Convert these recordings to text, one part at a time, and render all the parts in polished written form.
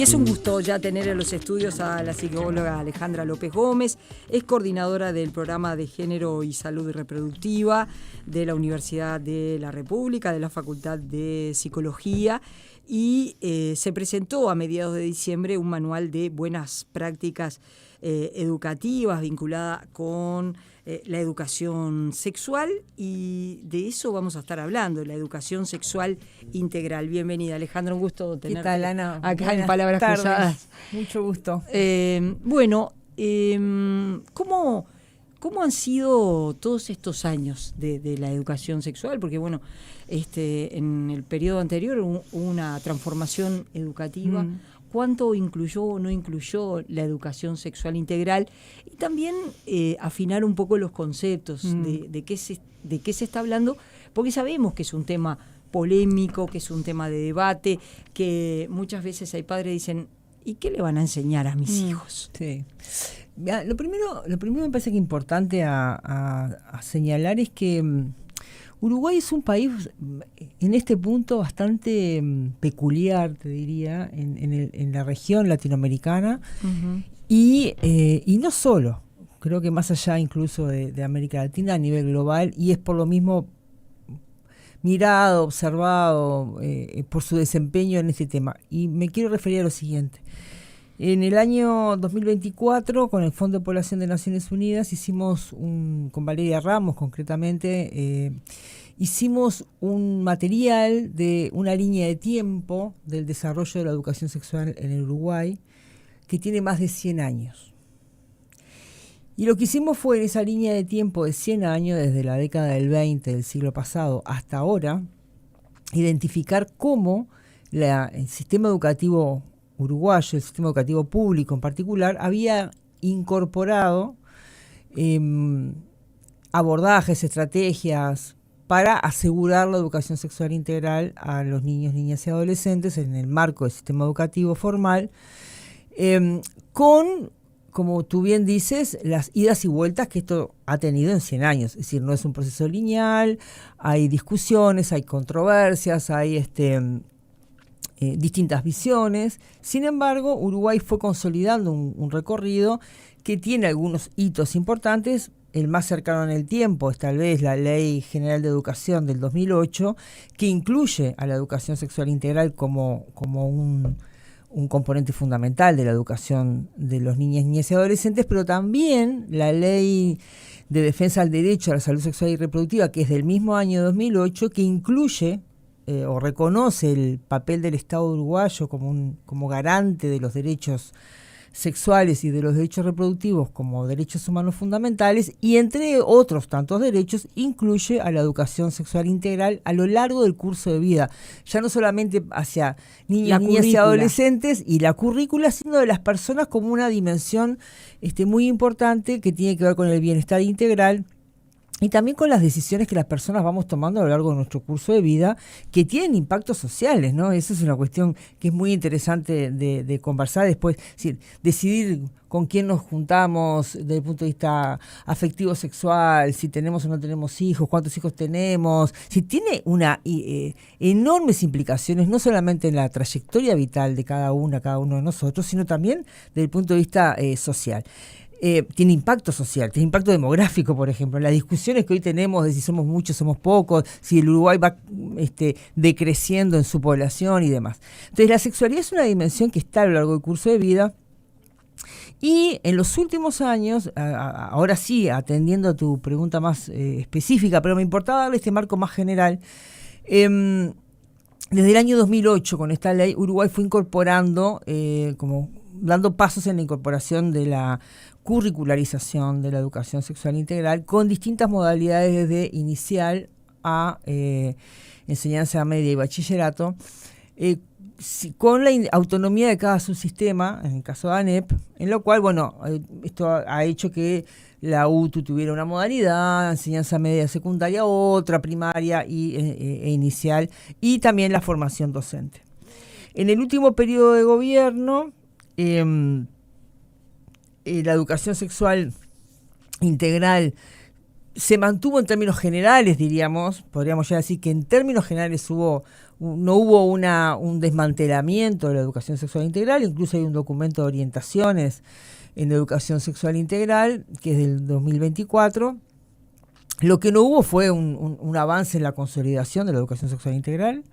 Es un gusto ya tener en los estudios a la psicóloga Alejandra López Gómez, es coordinadora del programa de Género y Salud Reproductiva de la Universidad de la República, de la Facultad de Psicología, y se presentó a mediados de diciembre un manual de buenas prácticas educativas vinculada con la educación sexual, y de eso vamos a estar hablando, la educación sexual integral. Bienvenida, Alejandra, un gusto tenerte. ¿Qué tal, Ana? Acá Buenas en Palabras tardes. Cruzadas. Mucho gusto. ¿Cómo han sido todos estos años de la educación sexual? Porque bueno, en el periodo anterior hubo una transformación educativa. ¿Cuánto incluyó o no incluyó la educación sexual integral? Y también afinar un poco los conceptos de qué se está hablando, porque sabemos que es un tema polémico, que es un tema de debate, que muchas veces hay padres que dicen, ¿y qué le van a enseñar a mis hijos? Sí. Lo primero me parece que importante a señalar es que Uruguay es un país en este punto bastante peculiar, te diría, en la región latinoamericana. Y no solo, creo que más allá incluso de América Latina a nivel global, y es por lo mismo mirado, observado por su desempeño en este tema. Y me quiero referir a lo siguiente. En el año 2024, con el Fondo de Población de Naciones Unidas, con Valeria Ramos concretamente, hicimos un material de una línea de tiempo del desarrollo de la educación sexual en el Uruguay, que tiene más de 100 años. Y lo que hicimos fue, en esa línea de tiempo de 100 años, desde la década del 20 del siglo pasado hasta ahora, identificar cómo el sistema educativo uruguayo, el sistema educativo público en particular, había incorporado abordajes, estrategias para asegurar la educación sexual integral a los niños, niñas y adolescentes en el marco del sistema educativo formal, con, como tú bien dices, las idas y vueltas que esto ha tenido en 100 años. Es decir, no es un proceso lineal, hay discusiones, hay controversias, hay distintas visiones. Sin embargo, Uruguay fue consolidando un recorrido que tiene algunos hitos importantes. El más cercano en el tiempo es tal vez la Ley General de Educación del 2008, que incluye a la educación sexual integral como un componente fundamental de la educación de los niños, niñas y adolescentes, pero también la Ley de Defensa del Derecho a la Salud Sexual y Reproductiva, que es del mismo año 2008, que incluye o reconoce el papel del Estado uruguayo como garante de los derechos sexuales y de los derechos reproductivos como derechos humanos fundamentales, y entre otros tantos derechos incluye a la educación sexual integral a lo largo del curso de vida, ya no solamente hacia niños, niñas y adolescentes y la currícula, sino de las personas como una dimensión muy importante que tiene que ver con el bienestar integral y también con las decisiones que las personas vamos tomando a lo largo de nuestro curso de vida, que tienen impactos sociales, ¿no? Esa es una cuestión que es muy interesante de conversar después. Es decir, decidir con quién nos juntamos desde el punto de vista afectivo sexual, si tenemos o no tenemos hijos, cuántos hijos tenemos, si tiene enormes implicaciones, no solamente en la trayectoria vital de cada uno de nosotros, sino también desde el punto de vista social. Tiene impacto social, tiene impacto demográfico, por ejemplo. Las discusiones que hoy tenemos de si somos muchos, somos pocos, si el Uruguay va decreciendo en su población y demás. Entonces, la sexualidad es una dimensión que está a lo largo del curso de vida. Y en los últimos años, ahora sí, atendiendo a tu pregunta más específica, pero me importaba darle este marco más general, desde el año 2008, con esta ley, Uruguay fue incorporando, dando pasos en la incorporación de la curricularización de la educación sexual integral con distintas modalidades, desde inicial a enseñanza media y bachillerato, con la autonomía de cada subsistema, en el caso de ANEP, en lo cual, esto ha hecho que la UTU tuviera una modalidad, enseñanza media secundaria otra, primaria e inicial, y también la formación docente. En el último periodo de gobierno, la educación sexual integral se mantuvo en términos generales, diríamos, podríamos ya decir que en términos generales no hubo un desmantelamiento de la educación sexual integral, incluso hay un documento de orientaciones en educación sexual integral, que es del 2024. Lo que no hubo fue un avance en la consolidación de la educación sexual integral.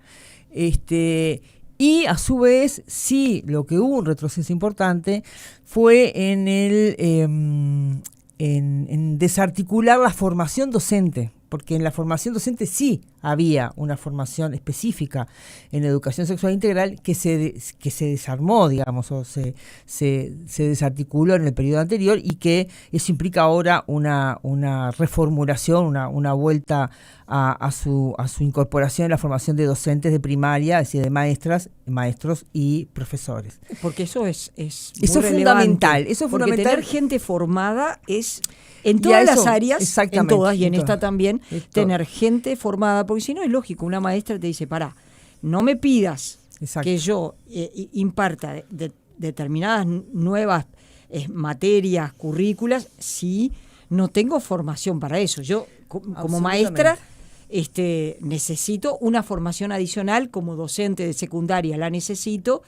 Y a su vez, sí, lo que hubo un retroceso importante fue en desarticular la formación docente, porque en la formación docente sí había una formación específica en educación sexual integral que se desarmó, digamos, o se desarticuló en el periodo anterior, y que eso implica ahora una reformulación, una vuelta a su incorporación en la formación de docentes de primaria, es decir, de maestros y profesores. Porque eso es fundamental. Eso es porque fundamental. Tener gente formada es en todas las áreas, en todas, y en esta también, tener gente formada, porque si no es lógico, una maestra te dice, pará, no me pidas que yo imparta determinadas nuevas materias, currículas, si no tengo formación para eso. Yo, como maestra, necesito una formación adicional, como docente de secundaria la necesito,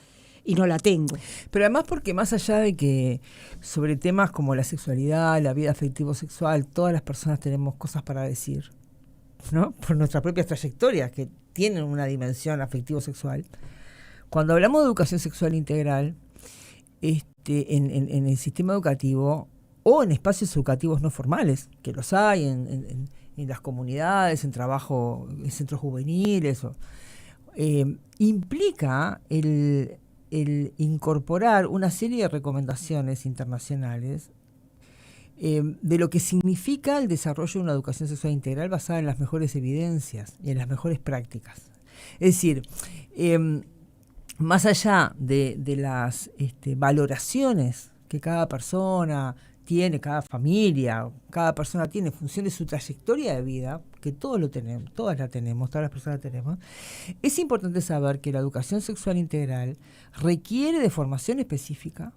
y no la tengo. Pero además porque más allá de que sobre temas como la sexualidad, la vida afectivo-sexual, todas las personas tenemos cosas para decir, ¿no? Por nuestras propias trayectorias que tienen una dimensión afectivo-sexual. Cuando hablamos de educación sexual integral, en el sistema educativo o en espacios educativos no formales, que los hay en las comunidades, en trabajo, en centros juveniles, implica el incorporar una serie de recomendaciones internacionales de lo que significa el desarrollo de una educación sexual integral basada en las mejores evidencias y en las mejores prácticas. Es decir, más allá de las valoraciones que cada persona tiene, cada familia, cada persona tiene en función de su trayectoria de vida, que todos lo tenemos, todas las personas la tenemos, es importante saber que la educación sexual integral requiere de formación específica,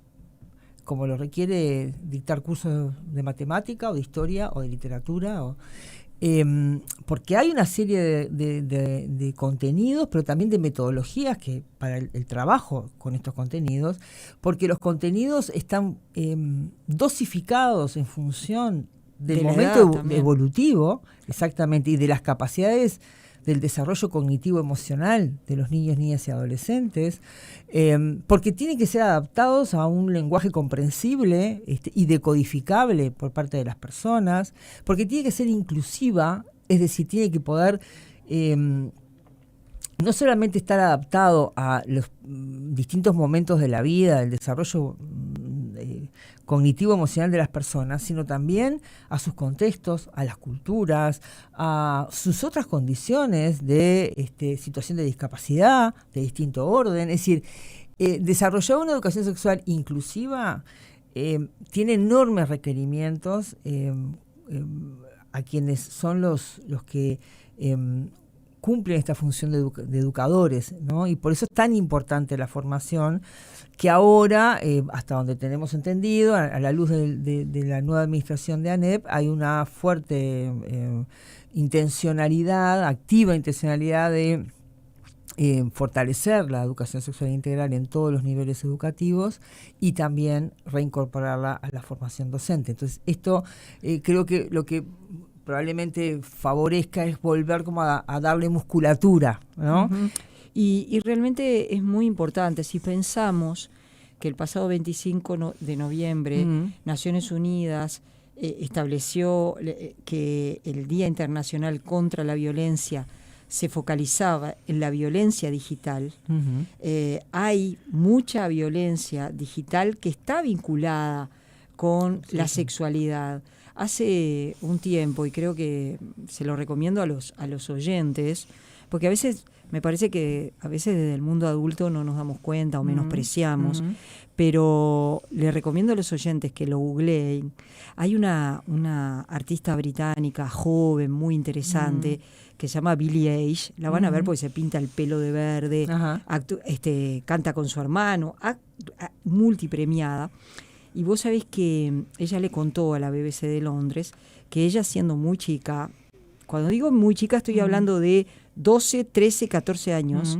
como lo requiere dictar cursos de matemática o de historia o de literatura, porque hay una serie de contenidos, pero también de metodologías que para el trabajo con estos contenidos, porque los contenidos están dosificados en función del momento evolutivo, exactamente, y de las capacidades del desarrollo cognitivo-emocional de los niños, niñas y adolescentes, porque tienen que ser adaptados a un lenguaje comprensible y decodificable por parte de las personas, porque tiene que ser inclusiva, es decir, tiene que poder no solamente estar adaptado a los distintos momentos de la vida, del desarrollo cognitivo-emocional de las personas, sino también a sus contextos, a las culturas, a sus otras condiciones de situación de discapacidad, de distinto orden. Es decir, desarrollar una educación sexual inclusiva tiene enormes requerimientos a quienes son los que cumplen esta función de educadores, ¿no? Y por eso es tan importante la formación, que ahora, hasta donde tenemos entendido, a la luz de la nueva administración de ANEP, hay una fuerte activa intencionalidad de fortalecer la educación sexual integral en todos los niveles educativos y también reincorporarla a la formación docente. Entonces, esto creo que lo que probablemente favorezca es volver como a darle musculatura, ¿no? Uh-huh. Y realmente es muy importante. Si pensamos que el pasado 25 de noviembre Naciones Unidas estableció que el Día Internacional contra la Violencia se focalizaba en la violencia digital, hay mucha violencia digital que está vinculada con la sexualidad. Hace un tiempo, y creo que se lo recomiendo a los oyentes, porque a veces me parece que a veces desde el mundo adulto no nos damos cuenta o menospreciamos, pero le recomiendo a los oyentes que lo googleen. Hay una artista británica joven, muy interesante, que se llama Billie Eilish. La van a ver porque se pinta el pelo de verde, canta con su hermano, multipremiada. Y vos sabés que ella le contó a la BBC de Londres que ella siendo muy chica, cuando digo muy chica estoy hablando de 12, 13, 14 años,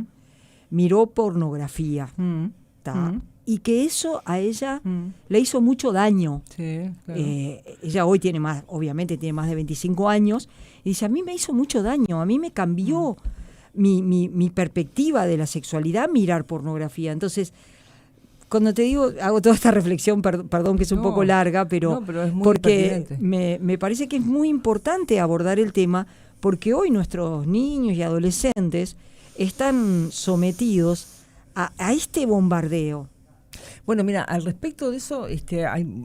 miró pornografía. Y que eso a ella le hizo mucho daño. Sí, claro. Ella hoy obviamente tiene más de 25 años, y dice, a mí me hizo mucho daño, a mí me cambió mi perspectiva de la sexualidad mirar pornografía. Entonces, cuando te digo, hago toda esta reflexión, perdón que es un poco larga, pero es muy porque pertinente. me parece que es muy importante abordar el tema, porque hoy nuestros niños y adolescentes están sometidos a este bombardeo. Bueno, mira, al respecto de eso,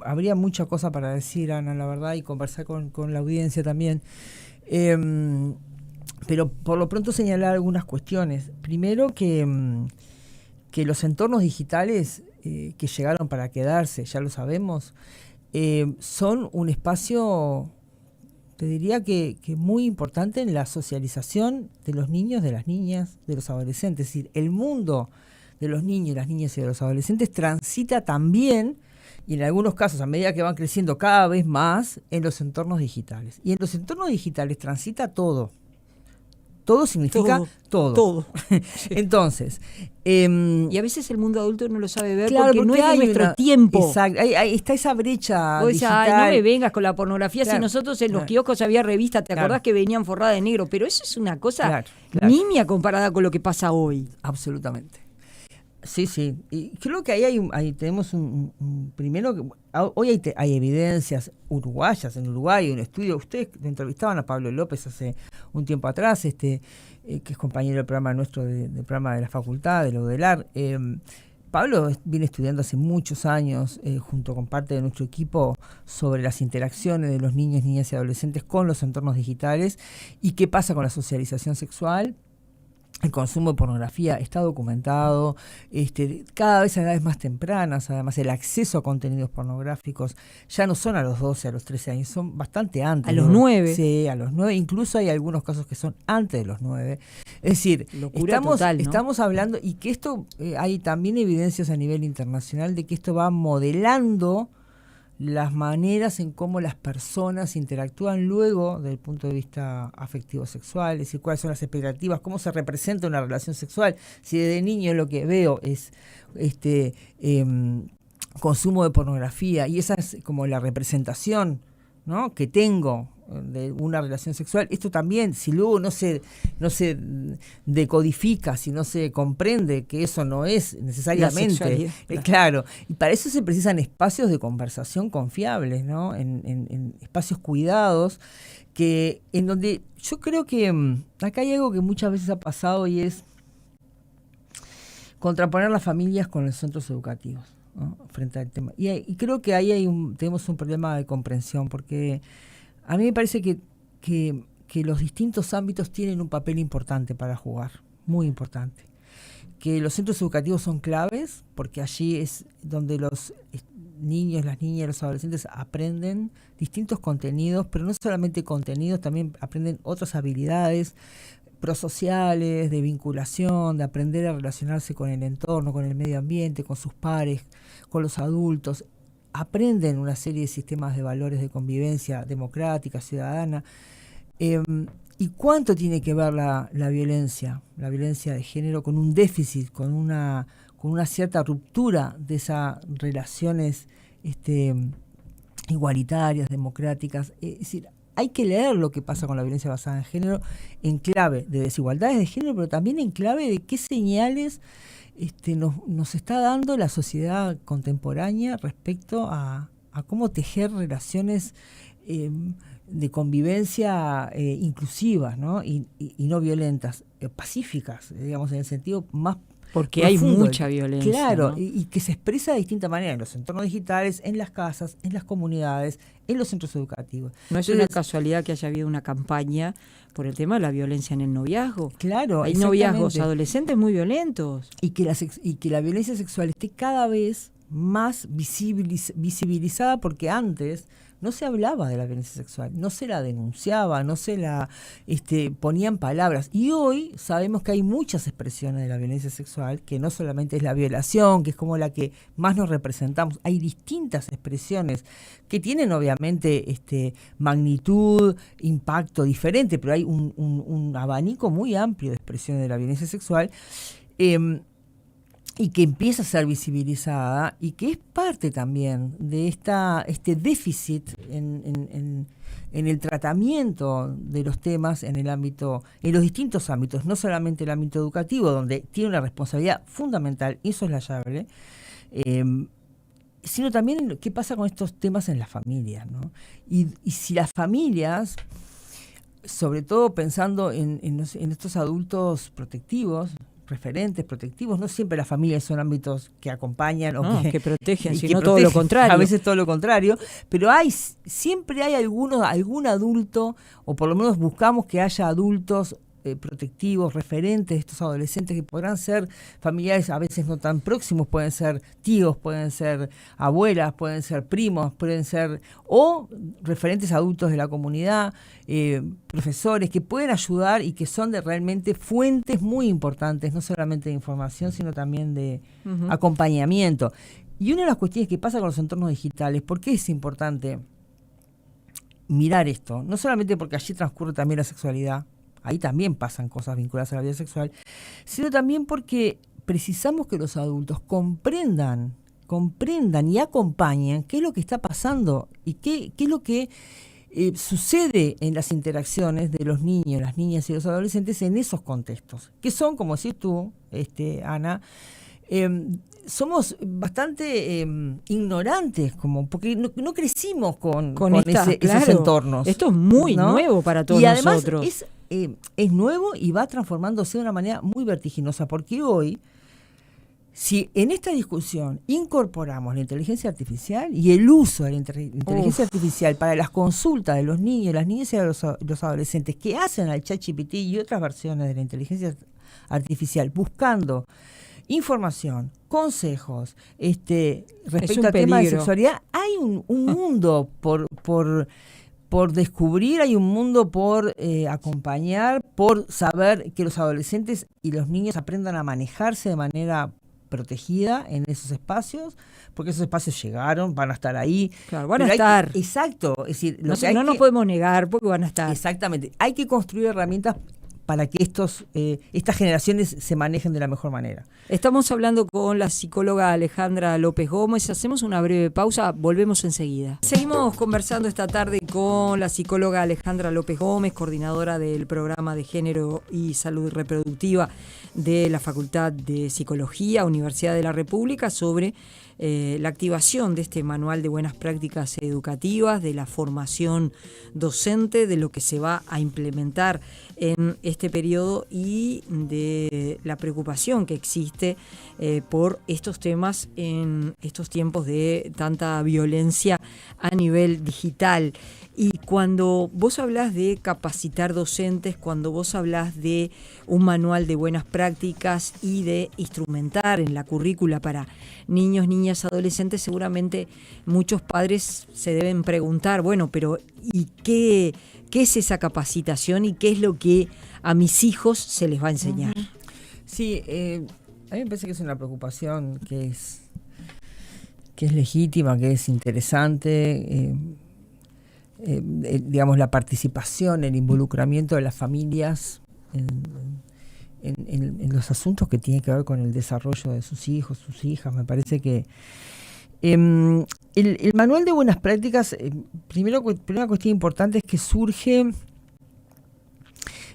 habría mucha cosa para decir, Ana, la verdad, y conversar con la audiencia también. Pero por lo pronto señalar algunas cuestiones. Primero que los entornos digitales que llegaron para quedarse, ya lo sabemos, son un espacio, te diría que muy importante en la socialización de los niños, de las niñas, de los adolescentes. Es decir, el mundo de los niños, las niñas y de los adolescentes transita también, y en algunos casos a medida que van creciendo cada vez más, en los entornos digitales. Y en los entornos digitales transita todo. Todo significa todo. Entonces, y a veces el mundo adulto no lo sabe ver, claro, porque no es de nuestro tiempo. Exacto, ahí está esa brecha digital. Ay, no me vengas con la pornografía, claro, si nosotros en los kioscos había revistas, ¿te acordás que venían forradas de negro? Pero eso es una cosa nimia comparada con lo que pasa hoy. Absolutamente. Sí, sí. Y creo que ahí tenemos primero, que hoy hay evidencias uruguayas. En Uruguay hay un estudio. Ustedes entrevistaban a Pablo López hace un tiempo atrás, que es compañero del programa nuestro, del programa de la facultad, de la UDELAR. Pablo viene estudiando hace muchos años, junto con parte de nuestro equipo, sobre las interacciones de los niños, niñas y adolescentes con los entornos digitales y qué pasa con la socialización sexual. El consumo de pornografía está documentado, cada vez más tempranas. Además, el acceso a contenidos pornográficos ya no son a los 12, a los 13 años, son bastante antes. A los 9. Sí, a los 9. Incluso hay algunos casos que son antes de los 9. Es decir, estamos hablando, y que esto, hay también evidencias a nivel internacional de que esto va modelando las maneras en cómo las personas interactúan luego desde el punto de vista afectivo sexual, es decir, cuáles son las expectativas, cómo se representa una relación sexual. Si desde niño lo que veo es consumo de pornografía, y esa es como la representación, ¿no?, que tengo de una relación sexual. Esto también, si luego no se decodifica, si no se comprende que eso no es necesariamente, claro, y para eso se precisan espacios de conversación confiables, ¿no?, en espacios cuidados, que en donde yo creo que acá hay algo que muchas veces ha pasado, y es contraponer las familias con los centros educativos, ¿no?, frente al tema. Y creo que ahí tenemos un problema de comprensión, porque a mí me parece que los distintos ámbitos tienen un papel importante para jugar, muy importante. Que los centros educativos son claves, porque allí es donde los niños, las niñas y los adolescentes aprenden distintos contenidos, pero no solamente contenidos, también aprenden otras habilidades prosociales, de vinculación, de aprender a relacionarse con el entorno, con el medio ambiente, con sus pares, con los adultos. Aprenden una serie de sistemas de valores de convivencia democrática, ciudadana. ¿Y cuánto tiene que ver la violencia de género con un déficit, con una cierta ruptura de esas relaciones igualitarias, democráticas? Es decir, hay que leer lo que pasa con la violencia basada en género en clave de desigualdades de género, pero también en clave de qué señales nos está dando la sociedad contemporánea respecto a cómo tejer relaciones de convivencia inclusivas, ¿no? y no violentas, pacíficas, digamos, en el sentido más porque profundo. Hay mucha violencia. Claro, ¿no? y que se expresa de distinta manera en los entornos digitales, en las casas, en las comunidades, en los centros educativos. No es una casualidad que haya habido una campaña por el tema de la violencia en el noviazgo. Claro, hay noviazgos adolescentes muy violentos. Y que la violencia sexual esté cada vez más visibilizada, porque antes no se hablaba de la violencia sexual, no se la denunciaba, no se la ponía en palabras. Y hoy sabemos que hay muchas expresiones de la violencia sexual, que no solamente es la violación, que es como la que más nos representamos, hay distintas expresiones que tienen obviamente magnitud, impacto diferente, pero hay un abanico muy amplio de expresiones de la violencia sexual. Y que empieza a ser visibilizada y que es parte también de este déficit en el tratamiento de los temas en los distintos ámbitos, no solamente el ámbito educativo, donde tiene una responsabilidad fundamental, insoslayable, sino también qué pasa con estos temas en las familias, ¿no? Y si las familias, sobre todo pensando en estos adultos protectivos, referentes protectivos, no siempre las familias son ámbitos que acompañan o que protegen, sino todo lo contrario. A veces todo lo contrario, pero siempre hay algún adulto, o por lo menos buscamos que haya adultos protectivos, referentes de estos adolescentes que podrán ser familiares a veces no tan próximos, pueden ser tíos, pueden ser abuelas, pueden ser primos, pueden ser o referentes adultos de la comunidad, profesores que pueden ayudar y que son realmente fuentes muy importantes, no solamente de información, sino también de acompañamiento. Y una de las cuestiones que pasa con los entornos digitales, ¿por qué es importante mirar esto? No solamente porque allí transcurre también la sexualidad, ahí también pasan cosas vinculadas a la vida sexual, sino también porque precisamos que los adultos comprendan y acompañen qué es lo que está pasando y qué es lo que sucede en las interacciones de los niños, las niñas y los adolescentes en esos contextos, que son, como decís tú, Ana, somos bastante ignorantes, porque no crecimos con esos entornos. Esto es muy nuevo para todos nosotros. Y además es nuevo y va transformándose de una manera muy vertiginosa, porque hoy, si en esta discusión incorporamos la inteligencia artificial y el uso de la inteligencia artificial para las consultas de los niños, las niñas y los adolescentes que hacen al ChatGPT y otras versiones de la inteligencia artificial buscando información, consejos, respecto al tema de sexualidad, hay un mundo por descubrir, hay un mundo por acompañar, por saber que los adolescentes y los niños aprendan a manejarse de manera protegida en esos espacios, porque esos espacios llegaron, van a estar ahí. Claro, van a estar. Exacto. Es decir, no nos podemos negar porque van a estar. Exactamente. Hay que construir herramientas para que estas generaciones se manejen de la mejor manera. Estamos hablando con la psicóloga Alejandra López Gómez. Hacemos una breve pausa, volvemos enseguida. Seguimos conversando esta tarde con la psicóloga Alejandra López Gómez, coordinadora del programa de Género y Salud Reproductiva de la Facultad de Psicología, Universidad de la República, sobre la activación de este manual de buenas prácticas educativas, de la formación docente, de lo que se va a implementar en este periodo y de la preocupación que existe por estos temas en estos tiempos de tanta violencia a nivel digital. Y cuando vos hablás de capacitar docentes, cuando vos hablás de un manual de buenas prácticas y de instrumentar en la currícula para niños, niñas, adolescentes, seguramente muchos padres se deben preguntar, bueno, pero ¿y qué es esa capacitación y qué es lo que a mis hijos se les va a enseñar? Sí, a mí me parece que es una preocupación que es legítima, que es interesante. Digamos, la participación, el involucramiento de las familias en los asuntos que tienen que ver con el desarrollo de sus hijos, sus hijas. Me parece que el manual de buenas prácticas, primera cuestión importante es que surge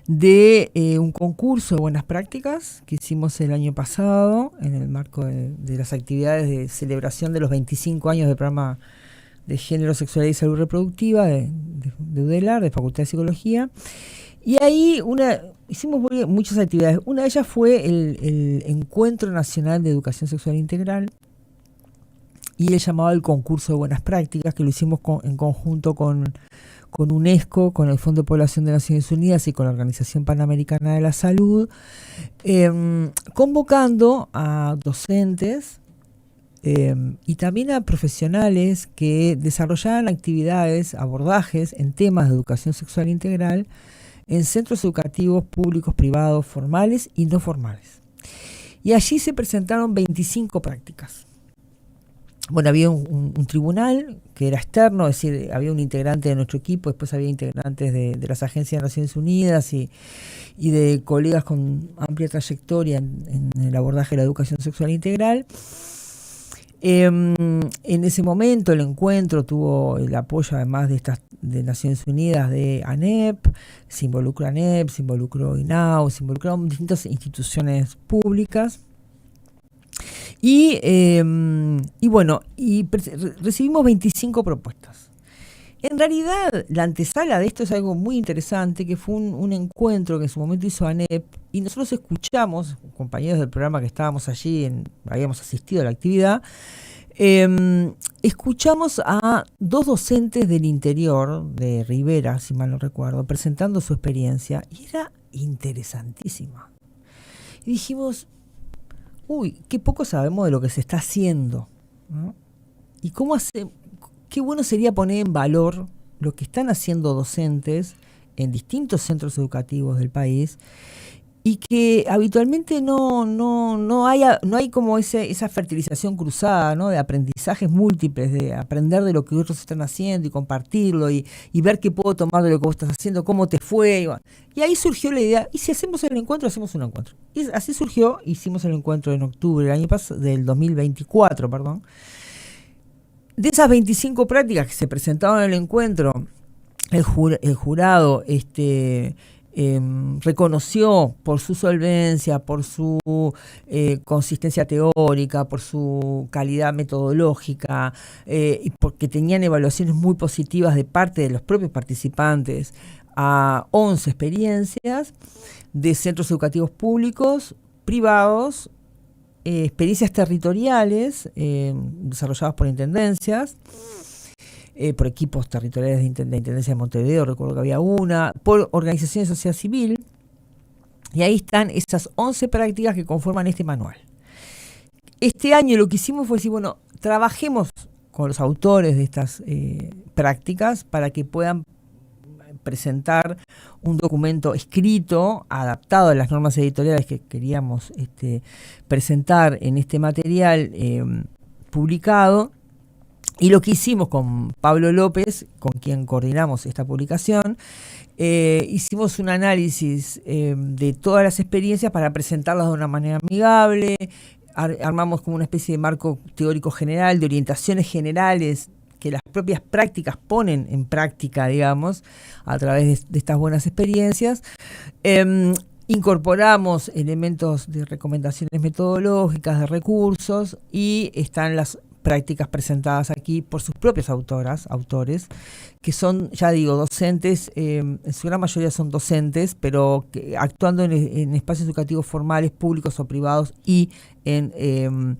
de un concurso de buenas prácticas que hicimos el año pasado en el marco de las actividades de celebración de los 25 años del programa de Género, Sexualidad y Salud Reproductiva de UDELAR, de Facultad de Psicología. Y ahí hicimos muchas actividades. Una de ellas fue el Encuentro Nacional de Educación Sexual Integral y el llamado el Concurso de Buenas Prácticas, que lo hicimos en conjunto con UNESCO, con el Fondo de Población de Naciones Unidas y con la Organización Panamericana de la Salud, convocando a docentes y también a profesionales que desarrollaban actividades, abordajes en temas de educación sexual integral en centros educativos públicos, privados, formales y no formales. Y allí se presentaron 25 prácticas. Bueno, había un tribunal que era externo, es decir, había un integrante de nuestro equipo, después había integrantes de las agencias de Naciones Unidas y de colegas con amplia trayectoria en el abordaje de la educación sexual integral. En ese momento el encuentro tuvo el apoyo además de Naciones Unidas, de ANEP, se involucró ANEP, se involucró INAU, se involucraron distintas instituciones públicas. Y recibimos 25 propuestas. En realidad, la antesala de esto es algo muy interesante, que fue un encuentro que en su momento hizo ANEP, y nosotros escuchamos, compañeros del programa que estábamos allí, habíamos asistido a la actividad, escuchamos a 2 docentes del interior, de Rivera, si mal no recuerdo, presentando su experiencia, y era interesantísima. Y dijimos, qué poco sabemos de lo que se está haciendo, ¿no? Y qué bueno sería poner en valor lo que están haciendo docentes en distintos centros educativos del país y que habitualmente no hay como esa fertilización cruzada, ¿no? De aprendizajes múltiples, de aprender de lo que otros están haciendo y compartirlo y ver qué puedo tomar de lo que vos estás haciendo, cómo te fue. Y ahí surgió la idea, ¿y si hacemos el encuentro? Hacemos un encuentro. Y así surgió, hicimos el encuentro en octubre del 2024, perdón. De esas 25 prácticas que se presentaban en el encuentro, el jurado reconoció por su solvencia, por su consistencia teórica, por su calidad metodológica, y porque tenían evaluaciones muy positivas de parte de los propios participantes, a 11 experiencias de centros educativos públicos, privados, experiencias territoriales desarrolladas por intendencias, por equipos territoriales de Intendencia de Montevideo, recuerdo que había una, por organizaciones de sociedad civil, y ahí están esas 11 prácticas que conforman este manual. Este año lo que hicimos fue decir, bueno, trabajemos con los autores de estas prácticas para que puedan presentar un documento escrito, adaptado a las normas editoriales que queríamos presentar en este material publicado. Y lo que hicimos con Pablo López, con quien coordinamos esta publicación, hicimos un análisis de todas las experiencias para presentarlas de una manera amigable, armamos como una especie de marco teórico general, de orientaciones generales que las propias prácticas ponen en práctica, digamos, a través de estas buenas experiencias. Incorporamos elementos de recomendaciones metodológicas, de recursos, y están las prácticas presentadas aquí por sus propias autores, que son, ya digo, docentes, en su gran mayoría son docentes, pero que, actuando en espacios educativos formales, públicos o privados, y en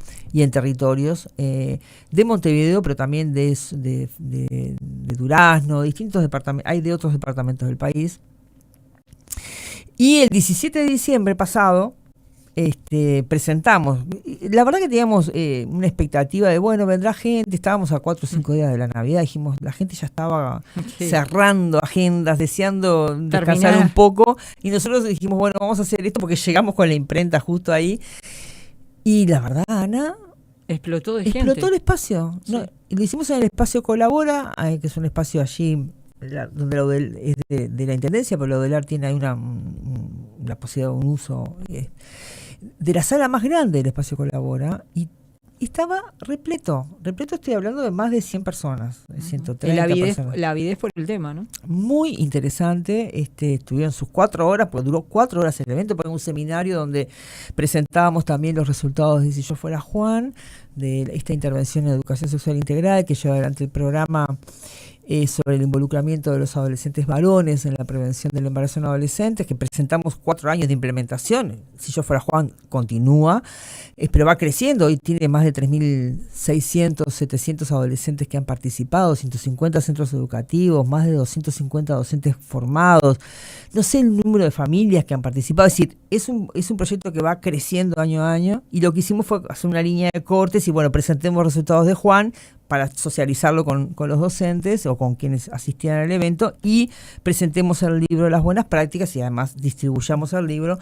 territorios de Montevideo, pero también de Durazno, distintos departamentos, hay de otros departamentos del país. Y el 17 de diciembre pasado, presentamos. La verdad que teníamos una expectativa de, bueno, vendrá gente, estábamos a 4 o 5 días de la Navidad, dijimos, la gente ya estaba cerrando agendas, deseando descansar un poco, y nosotros dijimos, bueno, vamos a hacer esto porque llegamos con la imprenta justo ahí, y la verdad, Ana, explotó el espacio. Sí. ¿No? Lo hicimos en el espacio Colabora, que es un espacio allí donde lo es de la Intendencia, pero lo del AR tiene ahí una posibilidad de un uso de la sala más grande del espacio Colabora, y estaba repleto, estoy hablando de más de 100 personas, 130 personas. La avidez por el tema, ¿no? Muy interesante, estuvieron sus 4 horas, porque duró 4 horas el evento, porque un seminario donde presentábamos también los resultados de Si Yo Fuera Juan, de esta intervención en educación sexual integral que lleva adelante el programa sobre el involucramiento de los adolescentes varones en la prevención del embarazo en adolescentes, que presentamos 4 años de implementación. Si yo fuera Juan, continúa, pero va creciendo. Hoy tiene más de 3.600, 700 adolescentes que han participado, 150 centros educativos, más de 250 docentes formados. No sé el número de familias que han participado. Es decir, es un proyecto que va creciendo año a año, y lo que hicimos fue hacer una línea de cortes y bueno, presentemos resultados de Juan para socializarlo con los docentes o con quienes asistían al evento, y presentemos el libro de las buenas prácticas y además distribuyamos el libro.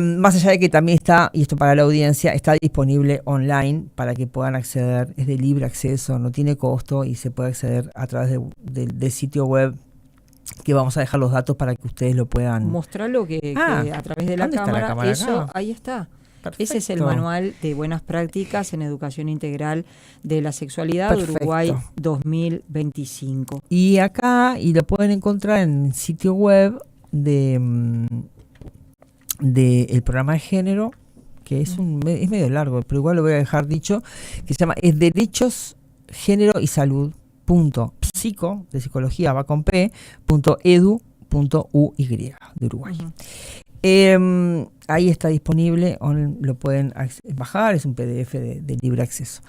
Más allá de que también está, y esto para la audiencia, está disponible online para que puedan acceder, es de libre acceso, no tiene costo y se puede acceder a través del sitio web, que vamos a dejar los datos para que ustedes lo puedan... Mostrarlo que a través de la cámara, eso acá? Ahí está. Perfecto. Ese es el manual de buenas prácticas en educación integral de la sexualidad. Perfecto. Uruguay 2025. Y acá, y lo pueden encontrar en el sitio web de el programa de género, que es medio largo, pero igual lo voy a dejar dicho, que se llama es derechos, género y salud .psico, de psicología, va con p, .edu.uy de Uruguay. Ahí está disponible, lo pueden bajar, es un PDF de libre acceso.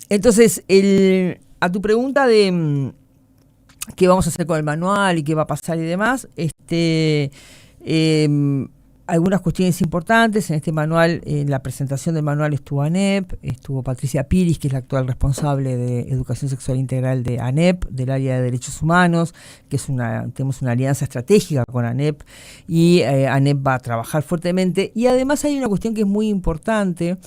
Entonces, a tu pregunta de qué vamos a hacer con el manual y qué va a pasar y demás, algunas cuestiones importantes. En este manual, en la presentación del manual estuvo ANEP, estuvo Patricia Piris, que es la actual responsable de Educación Sexual Integral de ANEP, del área de Derechos Humanos, que tenemos una alianza estratégica con ANEP, y ANEP va a trabajar fuertemente. Y además hay una cuestión que es muy importante,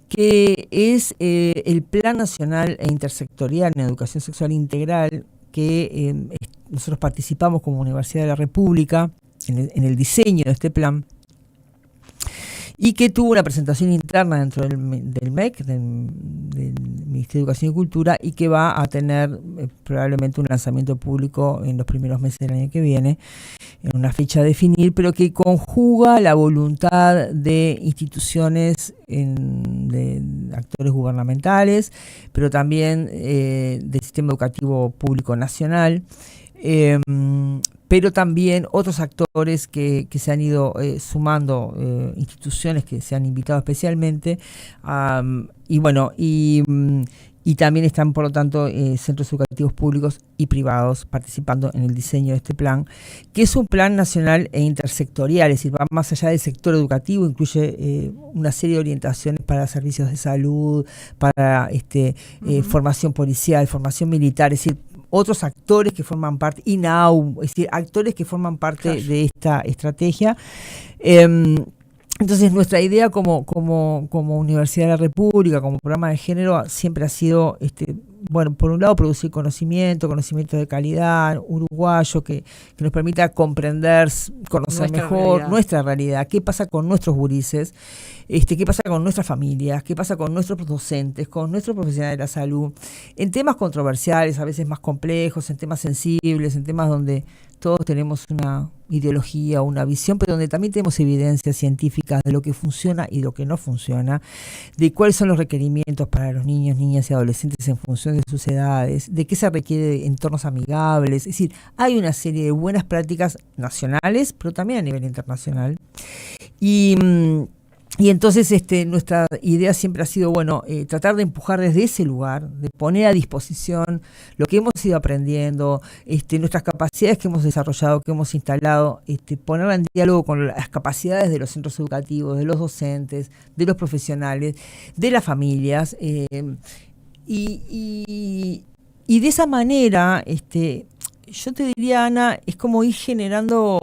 que es el Plan Nacional e Intersectorial en Educación Sexual Integral, que nosotros participamos como Universidad de la República en el diseño de este plan, y que tuvo una presentación interna dentro del MEC, del Ministerio de Educación y Cultura, y que va a tener probablemente un lanzamiento público en los primeros meses del año que viene, en una fecha a definir, pero que conjuga la voluntad de instituciones, de actores gubernamentales, pero también del sistema educativo público nacional, pero también otros actores que se han ido sumando, instituciones que se han invitado especialmente, y también están, por lo tanto, centros educativos públicos y privados participando en el diseño de este plan, que es un plan nacional e intersectorial, es decir, va más allá del sector educativo, incluye una serie de orientaciones para servicios de salud, para formación policial, formación militar, es decir, otros actores que forman parte, INAU, es decir, actores que forman parte de esta estrategia. Entonces, nuestra idea como Universidad de la República, como programa de género, siempre ha sido, por un lado, producir conocimiento de calidad, uruguayo, que nos permita comprender, conocer mejor nuestra realidad, qué pasa con nuestros gurises, qué pasa con nuestras familias, qué pasa con nuestros docentes, con nuestros profesionales de la salud, en temas controversiales, a veces más complejos, en temas sensibles, en temas donde todos tenemos una ideología, una visión, pero donde también tenemos evidencias científicas de lo que funciona y lo que no funciona, de cuáles son los requerimientos para los niños, niñas y adolescentes en función de sus edades, de qué se requiere de entornos amigables. Es decir, hay una serie de buenas prácticas nacionales, pero también a nivel internacional. Y entonces nuestra idea siempre ha sido, tratar de empujar desde ese lugar, de poner a disposición lo que hemos ido aprendiendo, nuestras capacidades que hemos desarrollado, que hemos instalado, ponerla en diálogo con las capacidades de los centros educativos, de los docentes, de los profesionales, de las familias, y de esa manera, yo te diría, Ana, es como ir generando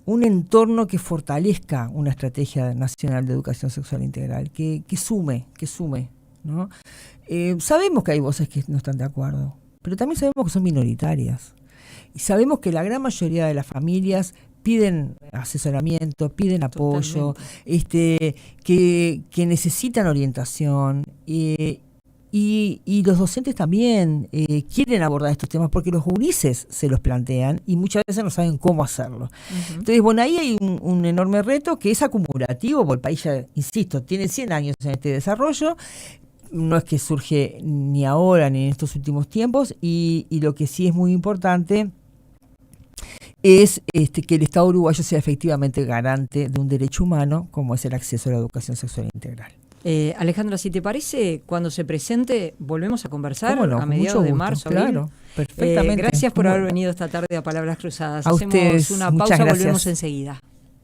un entorno que fortalezca una estrategia nacional de educación sexual integral, que sume, ¿no? Sabemos que hay voces que no están de acuerdo, pero también sabemos que son minoritarias. Y sabemos que la gran mayoría de las familias piden asesoramiento, piden apoyo, que necesitan orientación, y los docentes también quieren abordar estos temas porque los gurises se los plantean y muchas veces no saben cómo hacerlo. Uh-huh. Entonces, ahí hay un enorme reto que es acumulativo, porque el país ya, insisto, tiene 100 años en este desarrollo, no es que surge ni ahora ni en estos últimos tiempos, y lo que sí es muy importante es que el Estado uruguayo sea efectivamente garante de un derecho humano como es el acceso a la educación sexual integral. Alejandra, si te parece, cuando se presente volvemos a conversar no, a mediados de marzo. Claro, perfectamente. Gracias por haber venido esta tarde a Palabras Cruzadas. A Hacemos ustedes, una muchas pausa, gracias. volvemos enseguida.